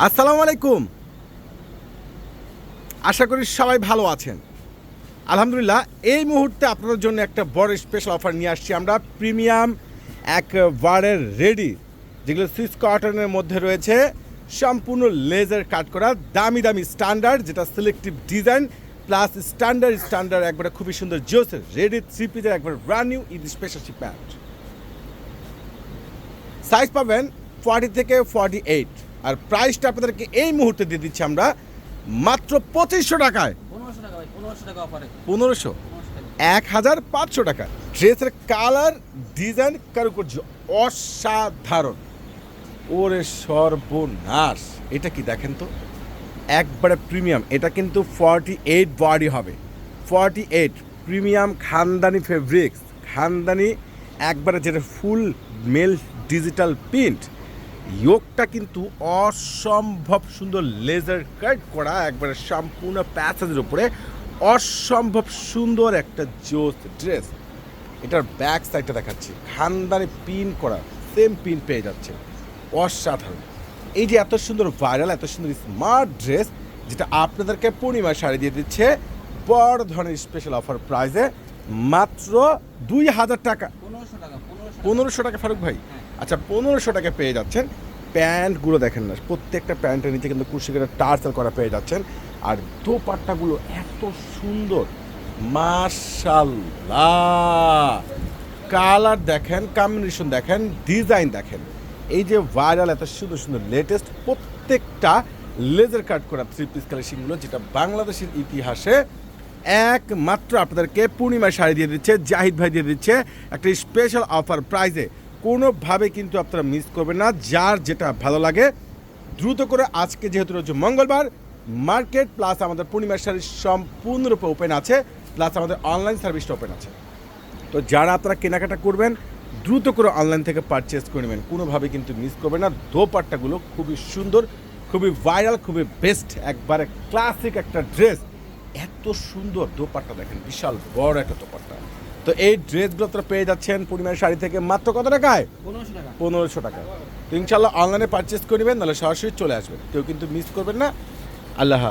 আসসালামু আলাইকুম। আশা করি সবাই ভালো আছেন। আলহামদুলিল্লাহ এই মুহূর্তে আপনাদের জন্য একটা বড় স্পেশাল অফার নিয়ে আসছি আমরা। প্রিমিয়াম একবারের রেডি, যেগুলো সুইস কটনের মধ্যে রয়েছে, সম্পূর্ণ লেজার কাট করা, দামি দামি স্ট্যান্ডার্ড, যেটা সিলেক্টিভ ডিজাইন প্লাস স্ট্যান্ডার্ড একবারে খুবই সুন্দর জোসের রেডি থ্রি পিসের একবার brand new Eid special pant. Size পাবেন 40 থেকে 48, আর প্রাইসটা আপনাদেরকে এই মুহূর্তে দিয়ে দিচ্ছি আমরা মাত্র 2500 টাকায়। 1500, 1500 টাকা। ড্রেসের কালার, ডিজাইন, কারুকার্য অসাধারণ। ওরে সর্বনাশ, এটা কি দেখেন তো, একবারে প্রিমিয়াম। এটা কিন্তু 48 বডি হবে, 48 প্রিমিয়াম খানদানি ফেব্রিক্স, খানদানি একবারে যেটা ফুল মেল ডিজিটাল প্রিন্ট। ইয়োগটা কিন্তু অসম্ভব সুন্দর লেজার কাট করা, একবারে সম্পূর্ণ প্যাসেজের উপরে অসম্ভব সুন্দর একটা জোস ড্রেস। এটার ব্যাক সাইডটা দেখাচ্ছি, খানদানি পিন করা, সেম পিন পেয়ে যাচ্ছে, অসাধারণ। এই যে এত সুন্দর ভাইরাল, এত সুন্দর স্মার্ট ড্রেস, যেটা আপনাদেরকে পূর্ণিমা শাড়ি দিয়ে দিচ্ছে বড় ধরনের স্পেশাল অফার প্রাইসে মাত্র 2000 টাকা। 1500 টাকা ফারুক ভাই? আচ্ছা, 1500 টাকা পেয়ে যাচ্ছেন। প্যান্টগুলো দেখেন না, প্রত্যেকটা প্যান্টের নিচে কিন্তু কুশিকের টার্সেল করা পেয়ে যাচ্ছেন। আর দোপাট্টাগুলো এত সুন্দর, মাশাআল্লাহ। কালার দেখেন, কম্বিনেশন দেখেন, ডিজাইন দেখেন। এই যে ভাইরাল এত সুন্দর সুন্দর লেটেস্ট প্রত্যেকটা লেজার কাট করা থ্রি পিস কালেকশনগুলো, যেটা বাংলাদেশের ইতিহাসে একমাত্র আপনাদেরকে পূর্ণিমা শাড়ি দিয়ে দিচ্ছে, জাহিদ ভাই দিয়ে দিচ্ছে একটা স্পেশাল অফার প্রাইজে। কোনোভাবে কিন্তু আপনারা মিস করবেন না। যার যেটা ভালো লাগে দ্রুত করে, আজকে যেহেতু রয়েছে মঙ্গলবার, মার্কেট প্লাস আমাদের পূর্ণিমা শাড়ি সম্পূর্ণরূপে ওপেন আছে, প্লাস আমাদের অনলাইন সার্ভিসটা ওপেন আছে। তো যারা আপনারা কেনাকাটা করবেন দ্রুত করে অনলাইন থেকে পারচেস করে নেবেন, কোনোভাবে কিন্তু মিস করবেন না। দোপাট্টাগুলো খুবই সুন্দর, খুবই ভাইরাল, খুবই বেস্ট, একবারে ক্লাসিক একটা ড্রেস। এত সুন্দর দোপাট্টা দেখেন, বিশাল বড় একটা দোপাট্টা। তো এই ড্রেসগুলো আপনারা পেয়ে যাচ্ছেন পূর্ণিমার শাড়ি থেকে মাত্র কত টাকায়? 1500 টাকা। তো ইনশাল্লাহ অনলাইনে পারচেস করবেন, নাহলে সরাসরি চলে আসবেন, কেউ কিন্তু মিস করবেন না। আল্লাহ হাফেজ।